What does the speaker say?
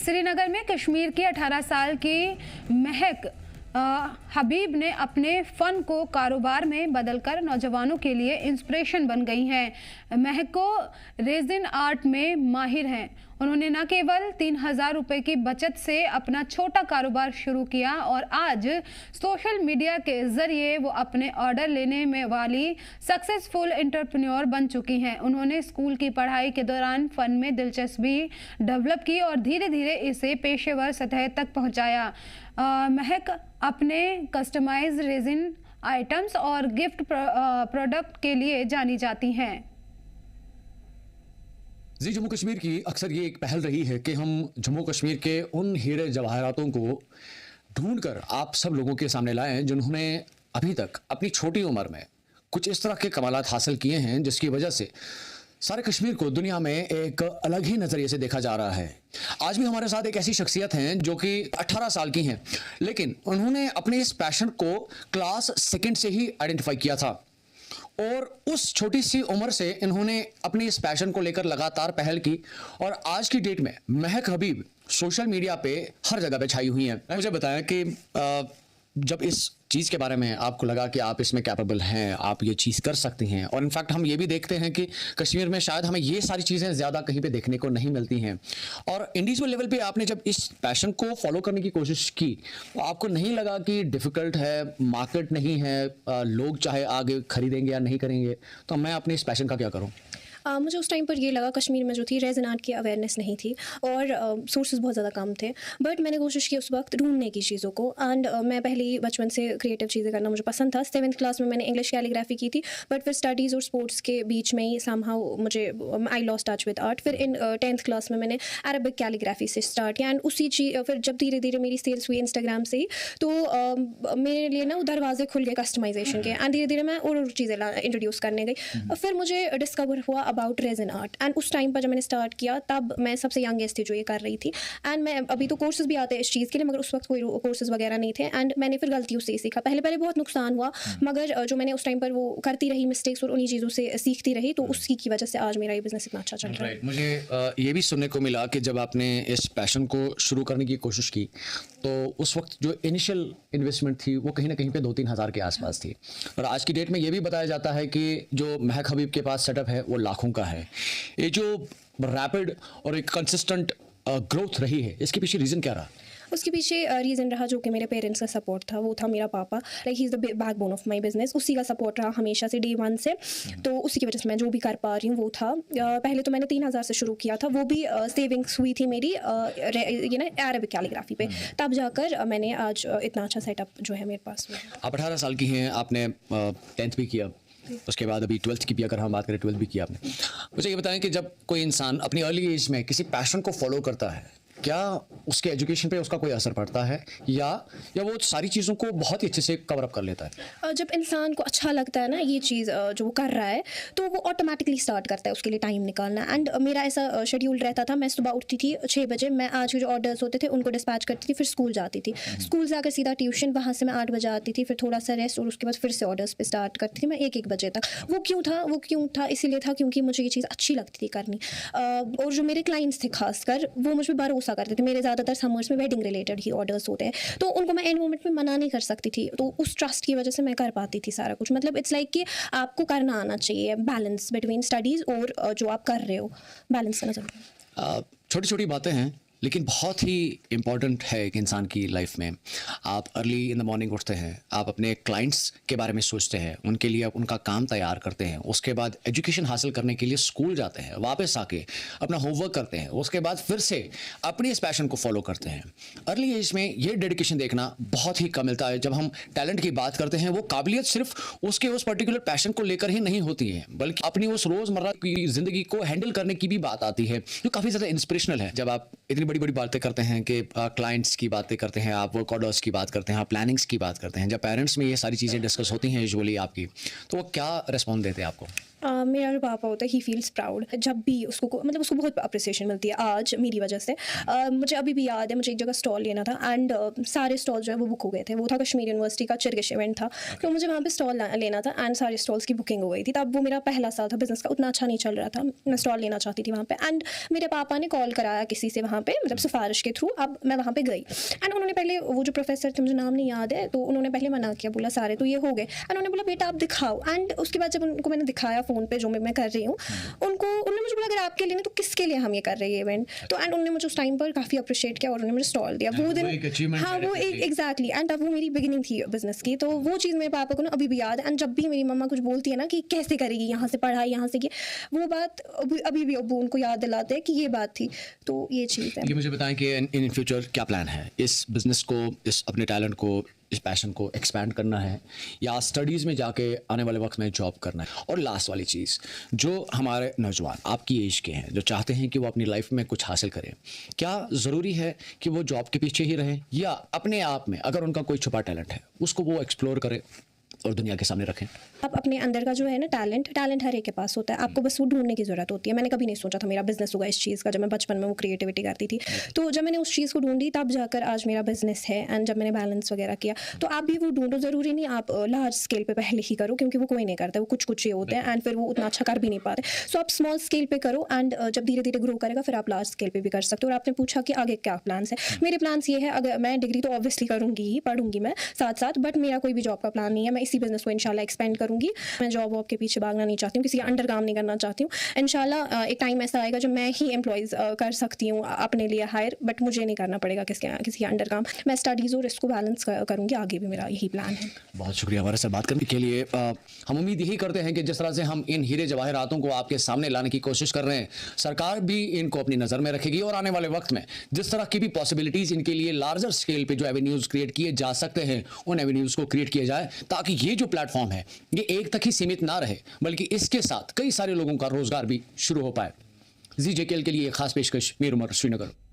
श्रीनगर में कश्मीर की 18 साल की महक हबीब ने अपने फ़न को कारोबार में बदलकर नौजवानों के लिए इंस्पिरेशन बन गई हैं। महक को रेजिन आर्ट में माहिर हैं। उन्होंने न केवल 3000 रुपये की बचत से अपना छोटा कारोबार शुरू किया और आज सोशल मीडिया के ज़रिए वो अपने ऑर्डर लेने में वाली सक्सेसफुल एंटरप्रेन्योर बन चुकी हैं। उन्होंने स्कूल की पढ़ाई के दौरान फ़न में दिलचस्पी डेवलप की और धीरे धीरे इसे पेशेवर सतह तक पहुंचाया। महक अपने कस्टमाइज रेजिन आइटम्स और गिफ्ट प्रोडक्ट के लिए जानी जाती हैं। जी, जम्मू कश्मीर की अक्सर ये एक पहल रही है कि हम जम्मू कश्मीर के उन हीरे जवाहरातों को ढूंढकर आप सब लोगों के सामने लाएं जिन्होंने अभी तक अपनी छोटी उम्र में कुछ इस तरह के कमालात हासिल किए हैं जिसकी वजह से सारे कश्मीर को दुनिया में एक अलग ही नज़रिए से देखा जा रहा है। आज भी हमारे साथ एक ऐसी शख्सियत हैं जो कि 18 साल की हैं, लेकिन उन्होंने अपने इस पैशन को क्लास सेकंड से ही आइडेंटिफाई किया था और उस छोटी सी उम्र से इन्होंने अपनी इस पैशन को लेकर लगातार पहल की और आज की डेट में महक हबीब सोशल मीडिया पे हर जगह पे छाई हुई हैं। मुझे बताया कि जब इस चीज़ के बारे में आपको लगा कि आप इसमें कैपेबल हैं, आप ये चीज़ कर सकती हैं, और इनफैक्ट हम ये भी देखते हैं कि कश्मीर में शायद हमें ये सारी चीज़ें ज़्यादा कहीं पे देखने को नहीं मिलती हैं, और इंडिविजुअल लेवल पे आपने जब इस पैशन को फॉलो करने की कोशिश की तो आपको नहीं लगा कि डिफ़िकल्ट है, मार्केट नहीं है, लोग चाहे आगे खरीदेंगे या नहीं करेंगे, तो मैं अपने इस पैशन का क्या करूँ? मुझे उस टाइम पर ये लगा कश्मीर में जो थी रेज़िन आर्ट की अवेयरनेस नहीं थी और सोर्सेज बहुत ज़्यादा कम थे, बट मैंने कोशिश की उस वक्त ढूंढने की चीज़ों को। एंड मैं पहले ही बचपन से क्रिएटिव चीज़ें करना मुझे पसंद था। 7th क्लास में मैंने इंग्लिश कैलीग्राफी की थी, बट फिर स्टडीज़ और स्पोर्ट्स के बीच में ही समहाउ मुझे I lost touch with art. फिर इन 10th क्लास में मैंने अरबिक कैलीग्राफी से स्टार्ट किया एंड उसी फिर जब धीरे धीरे मेरी सेल्स हुई इंस्टाग्राम से ही, तो मेरे लिए ना दरवाजे खुल गए कस्टमाइजेशन के, एंड धीरे धीरे मैं और चीज़ें इंट्रोड्यूस करने गई। फिर मुझे डिस्कवर हुआ अबाउट रेज़िन आर्ट, एंड उस टाइम पर जब मैंने स्टार्ट किया तब मैं सबसे यंगेस्ट थी जो ये कर रही थी। एंड मैं अभी तो कोर्सेज भी आते हैं इस चीज़ के लिए, मगर उस वक्त कोई कोर्सेज वगैरह नहीं थे, एंड मैंने फिर गलतियों से सीखा। पहले पहले बहुत नुकसान हुआ, मगर जो मैंने उस टाइम पर वो करती रही मिस्टेक्स और उन्हीं चीज़ों से सीखती रही, तो उसी की वजह से आज मेरा ये बिजनेस इतना अच्छा चल रहा है। मुझे ये भी सुनने को मिला कि जब आपने इस पैशन को शुरू करने की कोशिश की तो उस वक्त जो इनिशियल इन्वेस्टमेंट थी वो कहीं ना कहीं पे 2-3 हज़ार के आसपास थी, और आज की डेट में ये भी बताया जाता है कि जो महक हबीब के पास सेटअप है वो लाखों का है। ये जो रैपिड और एक कंसिस्टेंट ग्रोथ रही है, इसके पीछे रीज़न क्या रहा? उसके पीछे रीज़न रहा जो कि मेरे पेरेंट्स का सपोर्ट था, वो था मेरा पापा। Like he is the backbone of my business. उसी का सपोर्ट रहा हमेशा से डे 1 से, तो उसी की वजह से मैं जो भी कर पा रही हूँ वो था। पहले तो मैंने 3000 से शुरू किया था, वो भी सेविंग्स हुई थी मेरी ये ना अरबिक कैलीग्राफी पे, तब जाकर मैंने आज इतना अच्छा सेटअप जो है मेरे पास। आप 18 साल की हैं, आपने 10th भी किया, उसके बाद अभी 12th की भी अगर हम बात करें 12th भी किया आपने। मुझे ये बताएं कि जब कोई इंसान अपनी अर्ली एज में किसी पैशन को फॉलो करता है, क्या उसके एजुकेशन पे उसका कोई असर पड़ता है या वो सारी चीज़ों को बहुत ही अच्छे से कवर अप कर लेता है? जब इंसान को अच्छा लगता है ना ये चीज़ जो वो कर रहा है, तो वो ऑटोमेटिकली स्टार्ट करता है उसके लिए टाइम निकालना। एंड मेरा ऐसा शेड्यूल रहता था, मैं सुबह उठती थी 6 बजे, मैं आज के जो ऑर्डर्स होते थे उनको डिस्पैच करती थी, फिर स्कूल जाती थी, स्कूल से आकर सीधा ट्यूशन, वहाँ से मैं 8 बजे आती थी, फिर थोड़ा सा रेस्ट और उसके बाद फिर से ऑर्डर्स पे स्टार्ट करती थी मैं 1-1 बजे तक। वो क्यों था इसीलिए था क्योंकि मुझे ये चीज़ अच्छी लगती थी करनी, और जो मेरे क्लाइंट्स थे खासकर वो मुझ पर भरोसा करते थे। मेरे ज़्यादातर समर्स में वेडिंग रिलेटेड ही ऑर्डर्स होते हैं, तो उनको मैं एंड मोमेंट में मना नहीं कर सकती थी, तो उस ट्रस्ट की वजह से मैं कर पाती थी सारा कुछ। मतलब इट्स लाइक कि आपको करना आना चाहिए, बैलेंस बिटवीन स्टडीज़ और जो आप कर रहे हो, बैलेंस करना ज़रूरी। छोटी छोटी बातें हैं लेकिन बहुत ही इम्पॉर्टेंट है एक इंसान की लाइफ में। आप अर्ली इन द मॉर्निंग उठते हैं, आप अपने क्लाइंट्स के बारे में सोचते हैं, उनके लिए आप उनका काम तैयार करते हैं, उसके बाद एजुकेशन हासिल करने के लिए स्कूल जाते हैं, वापस आके अपना होमवर्क करते हैं, उसके बाद फिर से अपनी इस पैशन को फॉलो करते हैं। अर्ली एज में ये डेडिकेशन देखना बहुत ही कम मिलता है। जब हम टैलेंट की बात करते हैं, वो काबिलियत सिर्फ उसके उस पर्टिकुलर पैशन को लेकर ही नहीं होती है, बल्कि अपनी उस रोज़मर्रा की ज़िंदगी को हैंडल करने की भी बात आती है, जो काफ़ी ज़्यादा इंस्पिरेशनल है। जब आप इतनी बड़ी बड़ी बातें करते हैं कि क्लाइंट्स की बातें करते हैं, आप वर्क ऑर्डर्स की बात करते हैं, आप प्लानिंग्स की बात करते हैं, जब पेरेंट्स में ये सारी चीज़ें डिस्कस होती हैं यूजुअली आपकी, तो वो क्या रिस्पॉन्स देते हैं आपको? मेरा जो पापा होता है ही फील्स प्राउड जब भी मतलब उसको बहुत अप्रिसिएशन मिलती है आज मेरी वजह से। मुझे अभी भी याद है, मुझे एक जगह स्टॉल लेना था एंड सारे स्टॉल जो है वो बुक हो गए थे। वो था कश्मीर यूनिवर्सिटी का चिरगिश इवेंट था, तो मुझे वहाँ पे स्टॉल लेना था एंड सारे स्टॉल्स की बुकिंग हो गई थी। तब वो मेरा पहला साल था बिजनेस का, उतना अच्छा नहीं चल रहा था, मैं स्टॉल लेना चाहती थी वहाँ पे एंड मेरे पापा ने कॉल कराया किसी से वहाँ पे, मतलब सिफारिश के थ्रू। अब मैं वहाँ पे गई एंड उन्होंने पहले, वो जो प्रोफेसर थे मुझे नाम नहीं याद है, तो उन्होंने पहले मना किया, बोला सारे तो ये हो गए एंड उन्होंने बोला बेटा आप दिखाओ। एंड उसके बाद जब उनको मैंने दिखाया फ़ोन पे जो मैं कर रही हूँ, उन्होंने मुझे बोला अगर आपके लिए नहीं तो किसके लिए हम ये कर रहे हैं इवेंट। तो एंड उन्होंने मुझे उस टाइम पर काफ़ी अप्रिशिएट किया और उन्होंने मुझे स्टॉल दिया वो दिन। हाँ वो एक एग्जैक्टली एंड अब वो मेरी बिगिनिंग थी बिजनेस की, तो वो चीज़ मेरे पापा को ना अभी भी याद है। एंड जब भी मेरी मम्मा कुछ बोलती है ना कि कैसे करेगी यहाँ से पढ़ाई, यहाँ से की, वो बात अभी भी अब्बू उनको याद दिलाते हैं कि ये बात थी। तो ये चीज़ है। ये मुझे बताएं कि इन फ्यूचर क्या प्लान है, इस बिजनेस को, इस अपने टैलेंट को, इस पैशन को एक्सपैंड करना है या स्टडीज़ में जाके आने वाले वक्त में जॉब करना है? और लास्ट वाली चीज़, जो हमारे नौजवान आपकी एज के हैं जो चाहते हैं कि वो अपनी लाइफ में कुछ हासिल करें, क्या ज़रूरी है कि वो जॉब के पीछे ही रहें या अपने आप में अगर उनका कोई छुपा टैलेंट है उसको वो एक्सप्लोर करें और दुनिया के सामने रखें? आप अपने अंदर का जो है ना टैलेंट हर एक के पास होता है, आपको बस वो ढूंढने की ज़रूरत होती है। मैंने कभी नहीं सोचा था मेरा बिजनेस होगा इस चीज़ का, जब मैं बचपन में वो क्रिएटिविटी करती थी। तो जब मैंने उस चीज़ को ढूंढी तब जाकर आज मेरा बिजनेस है एंड जब मैंने बैलेंस वगैरह किया। तो आप भी वो ढूंढो, ज़रूरी नहीं आप लार्ज स्केल पे पहले ही करो, क्योंकि वो कोई नहीं करता, वो कुछ ही होते हैं एंड फिर वो उतना अच्छा कर भी नहीं पाते। सो आप स्मॉल स्केल पे करो एंड जब धीरे धीरे ग्रो करेगा फिर आप लार्ज स्केल पे भी कर सकते हो। और आपने पूछा कि आगे क्या प्लान्स है, मेरे प्लान्स ये है, अगर मैं डिग्री तो ऑब्वियसली करूँगी ही, पढ़ूंगी मैं साथ साथ, बट मेरा कोई भी जॉब का प्लान नहीं है। मैं इसी बिजनेस को इंशाल्लाह एक्सपेंड करूँगी। मैं जॉब वॉब के पीछे भागना नहीं चाहती हूँ, किसी अंडर काम नहीं करना चाहती हूँ। इंशाल्लाह एक टाइम ऐसा आएगा जब मैं ही एम्प्लॉयज़ कर सकती हूँ अपने लिए हायर, बट मुझे नहीं करना पड़ेगा किसी अंडर काम। मैं स्टडीज़ और इसको बैलेंस करूँगी, आगे भी मेरा यही प्लान है। बहुत शुक्रिया हमारे साथ बात करने के लिए। हम उम्मीद यही करते हैं कि जिस तरह से हम इन हीरे जवाहरातों को आपके सामने लाने की कोशिश कर रहे हैं, सरकार भी इनको अपनी नज़र में रखेगी और आने वाले वक्त में जिस तरह की भी पॉसिबिलिटीज़ इनके लिए लार्जर स्केल पे जो एवेन्यूज़ क्रिएट किए जा सकते हैं उन एवेन्यूज़ को क्रिएट किया जाए, ताकि ये जो प्लेटफॉर्म है ये एक तक ही सीमित ना रहे बल्कि इसके साथ कई सारे लोगों का रोजगार भी शुरू हो पाए। ZJKL के लिए खास पेशकश, मीर उमर, श्रीनगर।